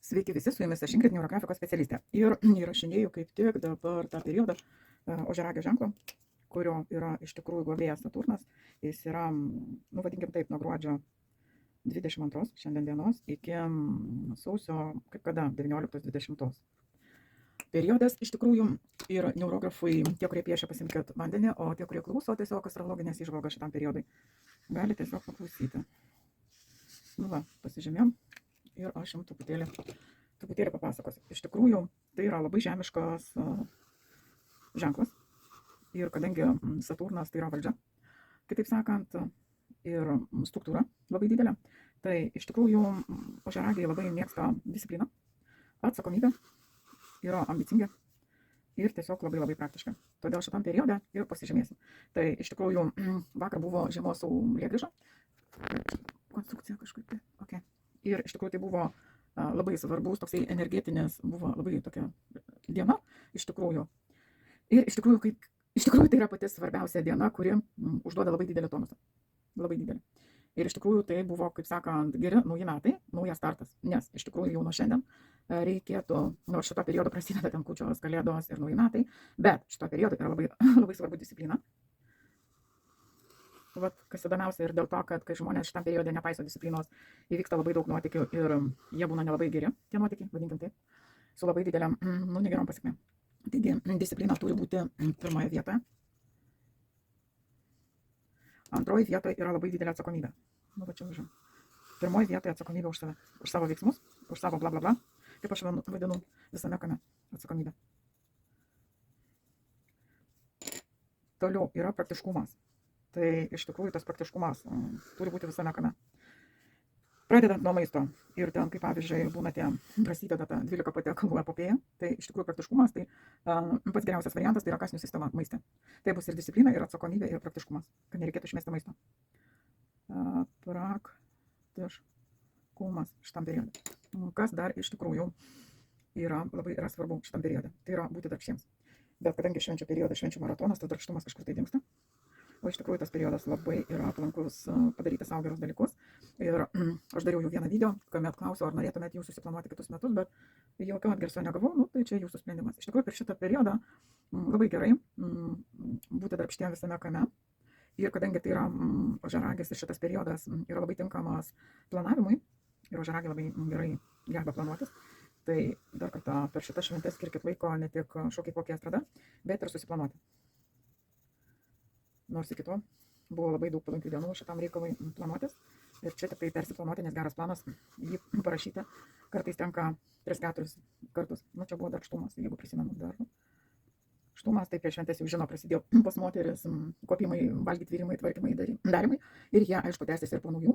Sveiki visi, su jumis aš Ingrid, neurografikos specialistė. Ir įrašinėjau kaip tik dabar tą periodą ožiaragio ženklo, kurio yra iš tikrųjų globėjas Saturnas. Jis yra, vadinkim taip, nuo gruodžio 22 šiandien dienos iki sausio, kaip kada, 19-20. Periodas iš tikrųjų ir neurografai, tie, kurie piešia, pasimkit vandenį, o tie, kurie klauso tiesiog astrologinės įžvalgos šitam periodui, gali tiesiog paklausyti. Pasižymėjom. Ir aš jums truputėlį papasakosiu. Iš tikrųjų, tai yra labai žemiškas ženklas. Ir kadangi Saturnas tai yra valdžia, kitaip sakant, ir struktūra labai didelė, tai iš tikrųjų ožiaragiai labai mėgsta discipliną, atsakomybę, yra ambicingi ir tiesiog labai praktiški. Todėl šitam periode ir pasižymėsim. Tai iš tikrųjų vakar buvo žiemos saulėgrįža. Konstrukcija kažkaip tai. Okay. Ir iš tikrųjų tai buvo labai svarbus, toksai energetinis, buvo labai tokia diena, iš tikrųjų. Ir iš tikrųjų tai yra pati svarbiausia diena, kuri užduoda labai didelį tonusą. Labai didelį. Ir iš tikrųjų tai buvo, kaip sakant, geri nauji metai, naujas startas. Nes iš tikrųjų jau nuo šiandien reikėtų, nors šito periodo prasideda ten kūčios, kalėdos ir nauji metai, bet šito periodo yra labai svarbu disciplina. Kas įdomiausia ir dėl to, kad kai žmonės šitam periode nepaiso disciplinos, įvyksta labai daug nuotykių ir jie būna nelabai geri, tie nuotykiai, vadinkim taip, su labai dideliam, negerom pasekmėm. Taigi, disciplina turi būti pirmoje vietoje. Antroji vietoje yra labai didelė atsakomybė. Pirmoje vietoje atsakomybė už save, už savo veiksmus, už savo bla bla bla, kaip aš vadinu visame kame atsakomybė. Toliau yra praktiškumas. Tai iš tikrųjų tas praktiškumas turi būti visame kame. Pradedant nuo maisto ir ten, kaip pavyzdžiui, prasideda ta 12 patiekalų epopėja, tai iš tikrųjų praktiškumas, tai pats geriausias variantas tai yra kąsnių sistema maiste. Tai bus ir disciplina, ir atsakomybė, ir praktiškumas, kad nereikėtų išmesti maisto. Praktiškumas šitam periode. Kas dar iš tikrųjų yra svarbu šitam periode, tai yra būti darbštiems. Bet kadangi švenčių periodas, švenčių maratonas, tas darbštumas kažkur tai dingsta. O iš tikrųjų tas periodas labai yra palankus padaryti savo gerus dalykus. Ir aš dariau jau vieną video, kuomet klausiau, ar norėtumėt jūs susiplanuoti kitus metus, bet jokio atgarsio negavau, tai čia jūsų sprendimas. Iš tikrųjų per šitą periodą labai gerai būti darbštiem visame kame. Ir kadangi tai yra ožiaragis ir šitas periodas yra labai tinkamas planavimui, ir ožiaragiai labai gerai geba planuotis, tai dar kartą per šitą šventę skirkit laiko ne tik šokį kokį estradą, bet ir susiplanuoti. Nors iki to buvo labai daug palankių dienų šitam reikalui planuotis. Ir čia tik tai persiplanuoti, nes geras planas, jį parašyti kartais tenka 3-4 kartus. Čia buvo darbštumas, jeigu prisimenu dar. Štumas, tai prieš šventės jau žino, prasidėjo pas moteris kopimai, valgyti virimai, tvarkymai, darimai. Ir jie, aišku, tęsis ir po naujų.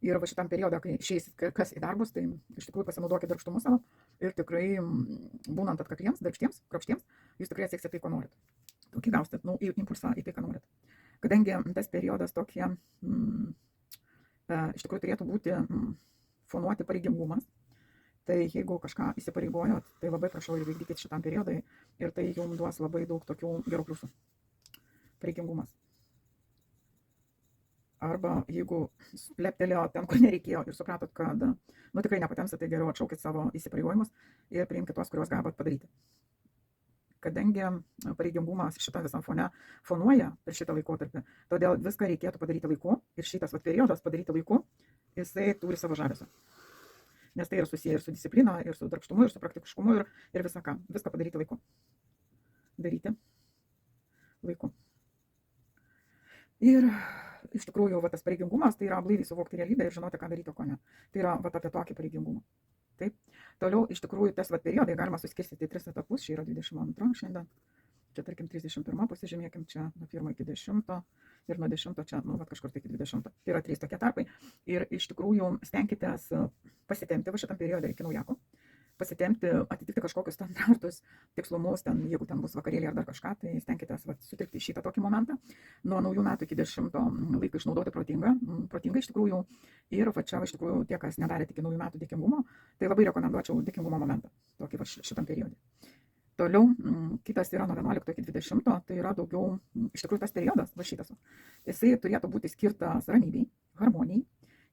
Ir va šitam periode, kai išeis kas į darbus, tai iš tikrųjų pasinaudokit darbštumu savo. Ir tikrai, būnant atkakliems, darbštiems, kruopštiems, jūs tikrai sieksite tai, ko norit. Tokį gausite, impulsą į tai, ką norit. Kadangi tas periodas tokie, iš tikrųjų turėtų būti fonuoti pareigingumas, tai jeigu kažką įsipareigojot, tai labai prašau ir vykdykit šitam periodui ir tai jums duos labai daug tokių gerų pliusų. Pareigingumas. Arba jeigu leptelėjo ten, kur nereikėjo ir supratot, kad tikrai nepatempsit, tai geriau atšaukit savo įsipareigojimus ir priimkit tuos, kuriuos gabat padaryti. Kadangi pareigingumas šitą visam fone fonuoja per šitą laikotarpį, todėl viską reikėtų padaryti laiku ir šitas periodas padaryti laiku, jisai turi savo žavesio. Nes tai yra susiję ir su disciplina, ir su darbštumu, ir su praktiškumu, ir visą ką. Viską padaryti laiku. Daryti laiku. Ir iš tikrųjų tas pareigingumas tai yra blaiviai suvokti realybę ir žinoti, ką daryti, o ko ne. Tai yra apie tokį pareigingumą. Taip. Toliau iš tikrųjų tas periodai galima suskirstyti į 3 etapus, čia yra 22 šiandien, čia tarkim 31, pasižymėkim čia nuo 1 iki 10 ir nuo 10 čia kažkur tai iki 20. Tai yra 3 tokie tarpai ir iš tikrųjų stenkitės pasitempti va šitam periode iki naujako, pasitempti, atitikti kažkokius standartus, tikslumus, jeigu ten bus vakarėlį ar dar kažką, tai stenkitės sutikti šitą tokį momentą. Nuo naujų metų iki 10 laiką išnaudoti protingai iš tikrųjų. Ir čia iš tikrųjų tie, kas nedarėte iki naujų metų dėkingumo, tai labai rekomenduočiau dėkingumo momentą tokį šitam periodui. Toliau, kitas yra nuo 11 iki 20, tai yra daugiau, iš tikrųjų tas periodas, va šitas, jisai turėtų būti skirtas ramybei, harmonijai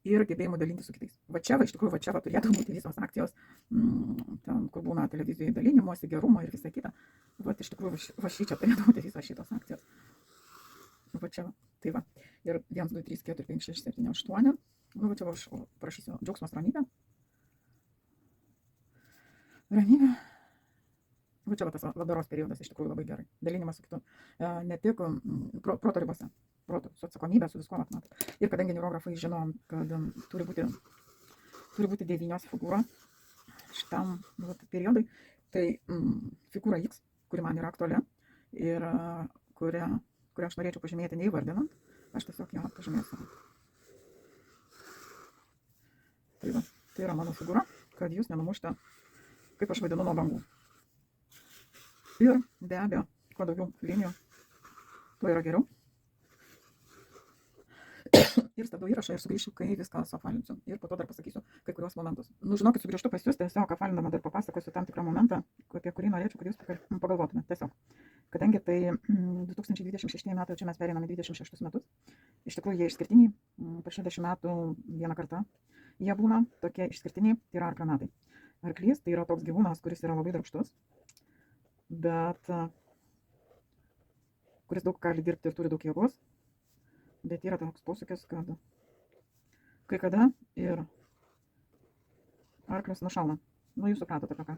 ir gebėjimu dalinti su kitais. Va čia turėtų būti visos akcijos, ten, kur būna televizijoje dalinimuose, gerumo ir visa kita. Va iš tikrųjų, va šičia turėtų būti visos šitos akcijos. Va čia, tai va. Ir 1, 2, 3, 4, 5, 6, 7, 8. Nu, va čia aš parašysiu džiaugsmas, ramybė. Ramybė. Va čia va tas labdaros periodas iš tikrųjų labai gerai. Dalinimas su kitu. Ne tik proto ribose. Proto, su atsakomybė, su visko, matot. Ir kadangi neurografai žino, kad turi būti 9 figūros šitam periodui, tai figūra X, kuri man yra aktuali ir kurią aš norėčiau pažymėti neįvardinant, aš tiesiog ją pažymėsiu. Tai va, tai yra mano figūra, kad jūs nenumušite, kaip aš vadinu, nuo bangų. Ir be abejo, kuo daugiau linijų, tuo yra geriau. Ir stabdau įrašą ir sugrįšiu, kai viską suapvalinsiu. Ir po to dar pasakysiu kai kurios momentus. Nu, žinokit, sugrįžtu pas jūs, tiesiog apvalindama dar papasakosiu tam tikrą momentą, apie kurį norėčiau, kad jūs pagalvotumėt. Tiesiog. Kadangi tai 2026 metai, čia mes pereiname 26 metus. Iš tikrųjų, jie išskirtiniai. Per 60 metų vieną kartą jie būna tokie išskirtiniai, tai yra arklio metai. Arklys tai yra toks gyvūnas, kuris yra labai darbštus, bet kuris daug gali dirbti ir turi daug jėgos. Bet yra toks posūkis, kad kai kada ir arklius nušauna. Nu, jūs supratote apie ką.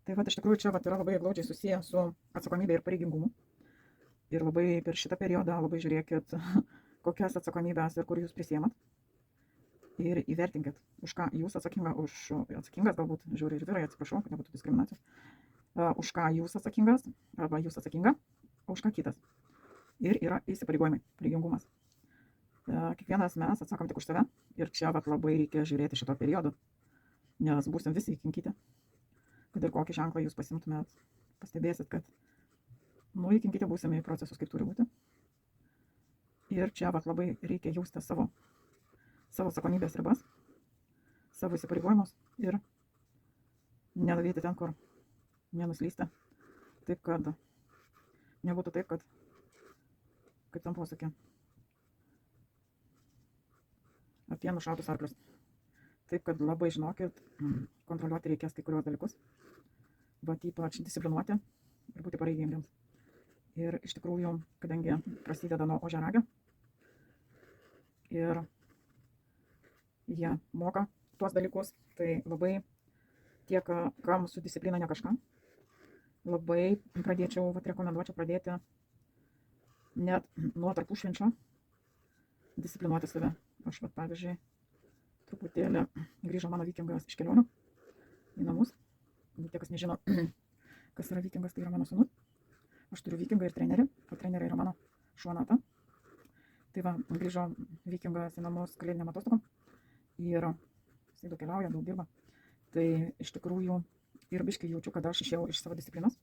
Tai va, iš tikrųjų, čia va, yra labai glaudžiai susiję su atsakomybė ir pareigingumu. Ir labai per šitą periodą labai žiūrėkit, kokias atsakomybės ir kur jūs prisiemat. Ir įvertinkit, už ką jūs atsakingas, galbūt žiūri ir vyrai, atsiprašau, kad nebūtų diskriminacijos. Už ką jūs atsakingas, arba jūs atsakinga, o už ką kitas. Ir yra įsipareigojimai, pareigingumas. Kiekvienas mes atsakom tik už save ir čia vat, labai reikia žiūrėti šito periodu, nes būsim visi įkinkyti. Kad ir kokį ženklą jūs pasimtumėt, pastebėsit, kad įkinkyti būsime į procesus, kaip turi būti. Ir čia vat, labai reikia jausti savo atsakomybės ribas, savo įsipareigojimus ir nenuvėti ten, kur nenuslysti. Taip, kad nebūtų taip, kad kaip tam posakė, apie nušautus arklius. Taip, kad labai žinokit, kontroliuoti reikės kai kurios dalykus, bet ypač disciplinuoti ir būti pareigingiems. Ir iš tikrųjų, kadangi prasideda nuo ožiaragio ir jie moka tuos dalykus, tai labai tiek, kam su disciplina ne kažką, labai rekomenduočiau pradėti net nuo tarpušvenčio disciplinuoti save. Aš, pavyzdžiui, truputėlį grįžo mano vikingas iš kelionių į namus. Tie, kas nežino, kas yra vikingas, tai yra mano sūnus. Aš turiu vikingą ir trenerį, o trenerė yra mano šuo Nata. Tai va, grįžo vikingas į namus kalėdiniam atostogom ir jisai daug keliauja, daug dirba. Tai iš tikrųjų ir biškai jaučiu, kad aš išėjau iš savo disciplinos.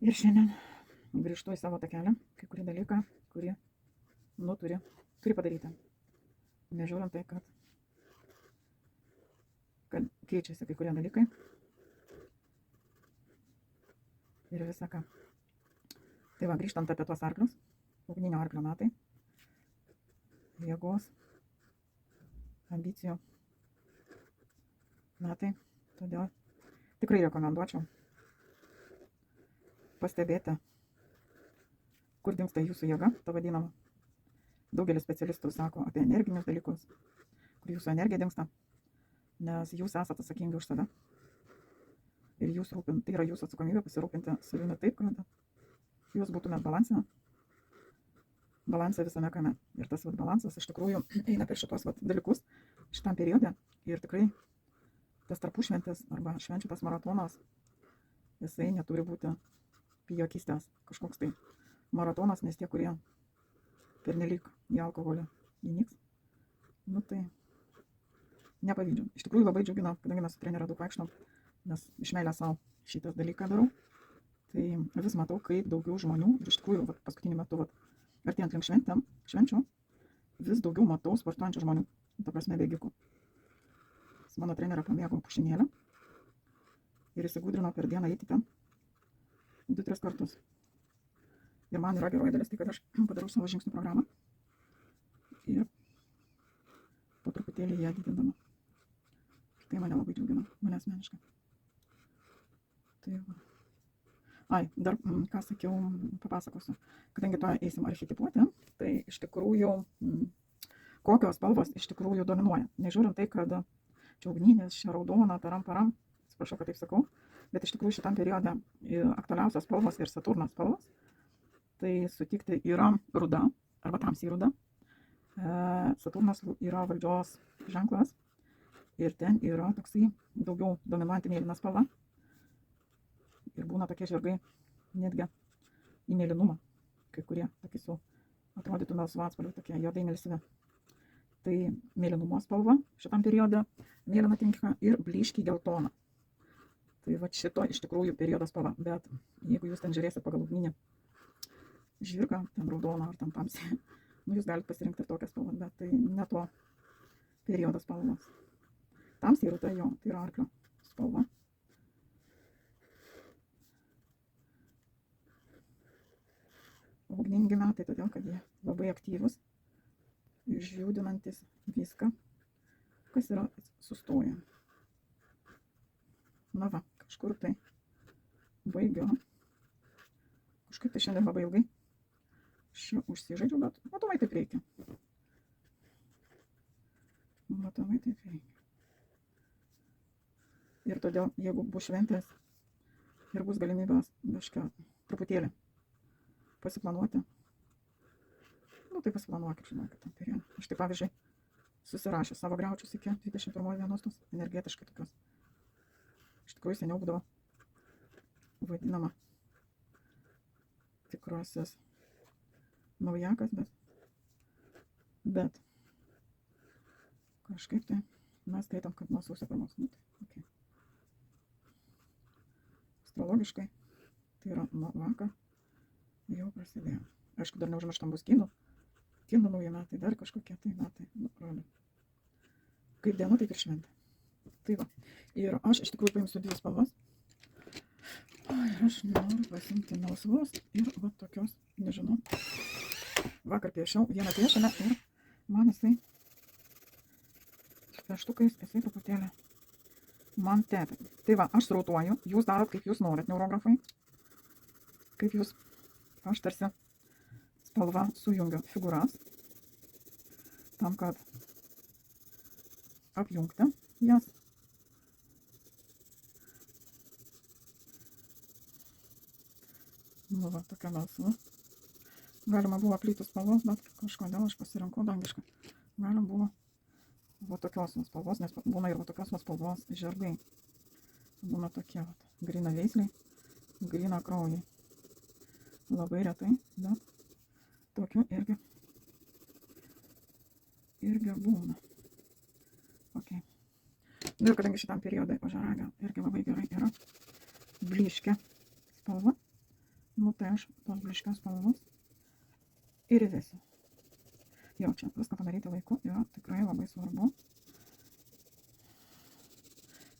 Ir šiandien grįžtu į savo tą kelią, kai kurį dalyką, kurį turi padaryti. Nežiūrint tai, kad keičiasi kai kurie dalykai. Ir visa ką. Tai va, grįžtant apie tuos arklius, ugninio arklio metai, jėgos, ambicijų metai, todėl tikrai rekomenduočiau pastebėti, kur dingsta jūsų jėga, ta vadinama. Daugelis specialistų sako apie energinius dalykus, kur jūsų energija dingsta, nes jūs esate atsakingi už save. Ir tai yra jūsų atsakomybė pasirūpinti savimi taip, kad jūs būtumėt balanse visame kame. Ir tas balansas iš tikrųjų eina per šitos dalykus šitam periode. Ir tikrai tas tarpušventis arba švenčių tas maratonas, jisai neturi būti pijokystės kažkoks tai maratonas, nes tie, kurie pernelyg į alkoholį įnyks, nu tai nepavydžiu. Iš tikrųjų labai džiugina, kadangi mes su treneriu daug vaikštom, nes iš meilės savo šitas dalyką darau, tai vis matau, kaip daugiau žmonių, ir iš tikrųjų paskutiniu metu, artėjant link švenčių, vis daugiau matau sportuojančių žmonių, ta prasme bėgikų. Mano trenerė pamėgo pušinėlę ir įsigūdrino per dieną eiti ten 2-3 kartus. Ir man yra geroji dalis, tai kad aš padarau savo žingsnių programą ir po truputėlį ją didindama. Tai mane labai džiugina, mane asmeniškai. Tai va. Ai, dar ką sakiau, papasakosiu. Kadangi to eisim archetipuoti, tai iš tikrųjų, kokios spalvos iš tikrųjų dominuoja. Nežiūrint tai, kad čia ugninės, čia raudona, taram, atsiprašau, kad taip sakau, bet iš tikrųjų šitam periode aktualiausios spalvos ir Saturno spalvos, tai sutikti yra ruda, arba tamsiai ruda. Saturnas yra valdžios ženklas ir ten yra toksai daugiau dominuojanti mėlyna spalva. Ir būna tokie žirgai netgi į mėlynumą, kai kurie tokie su atrodytų melsvu atspalviu, tokie juodai melsvi. Tai mėlynumo spalva šitam periode mėlyna tinka ir blyškiai geltona. Tai va šito iš tikrųjų periodo spalva, bet jeigu jūs ten žiūrėsite pagal ugninį žirgą, ten raudoną ar ten tamsiai, jūs galite pasirinkti ir tokią spalvą, bet tai ne to periodo spalvos. Tamsiai ruda jo, tai yra arklio spalva. Ugningi metai, todėl kad jie labai aktyvus, išjudinantis viską, kas yra sustoję. Na va, kažkur tai baigiu. Kažkaip tai šiandien labai ilgai užsižaidžiu, bet matomai taip reikia. Matomai taip reikia. Ir todėl, jeigu bus šventės ir bus galimybės truputėlį pasiplanuoti, tai pasiplanuokit, žinokit, tam periode. Aš tai pavyzdžiui susirašė savo griaučius iki 21 dienos, tos energetiškai tokios. Iš tikrųjų seniau būdavo vadinama tikrosios naujakas, bet kažkaip tai mes skaitom, kad nuo sausio 1. Okay. Astrologiškai tai yra nuo vakar jau prasidėjo. Aišku, dar neužmirštam bus kinų nauji metai, dar kažkokie tai metai. Kaip diena, taip ir šventė. Tai va. Ir aš iš tikrųjų paimsiu 2 spalvas. Ir aš noriu pasimti melsvos ir va tokios, nežinau. Vakar piešiau vieną piešinę ir man jisai pieštukais, jisai truputėlį man tepė. Tai va, aš srautuoju, jūs darot kaip jūs norit, neurografai. Kaip jūs, aš tarsi spalva sujungiu figūras, tam, kad apjungti jas. Nu va, tokia melsva. Galima buvo plytų spalvos, bet kažkodėl aš pasirinkau dangišką. Galima buvo va tokios spalvos, nes būna ir va tokios spalvos žirgai. Būna tokie va, gryna veisliai, gryna kraujai. Labai retai, bet tokių irgi būna. Okay. Ir kadangi šitam periodai ožiaragio irgi labai gerai yra blyškia spalva, tai aš tos blyškios spalvos ir įvesiu. Jau čia viską padaryti laiku yra tikrai labai svarbu.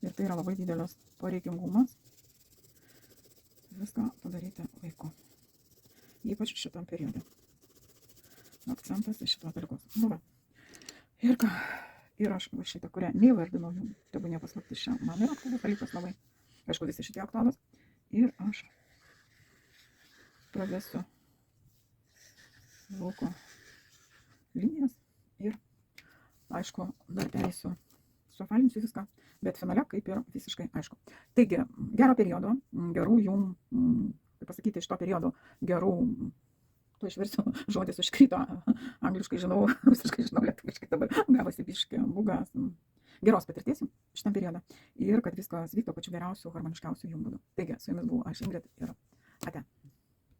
Ir tai yra labai didelis poreikingumas viską padaryti laiku. Ypač šitam periode. Akcentas į šitos dalykus. Nu va. Ir ką? Ir aš šitą, kurią neįvardinau jums, tegu nepaslaptis čia. Man yra aktualus dalykas labai. Aišku, visi šitie aktualus. Ir aš pravesiu lauko linijas. Ir, aišku, dar teisiu suafalinsiu viską. Bet finale kaip ir visiškai aišku. Taigi, gero periodo, gerų jum, kaip pasakyti, iš to periodo gerų, to išversiu, žodis užkrito, angliškai žinau, rusiškai žinau, lietuviškai dabar gavosi biškį bugas. Geros patirties šitam periodą ir kad viskas vyktų pačiu geriausiu, harmoniškiausiu jum būdu. Taigi, su jumis buvau aš, Ingrid, ir ate.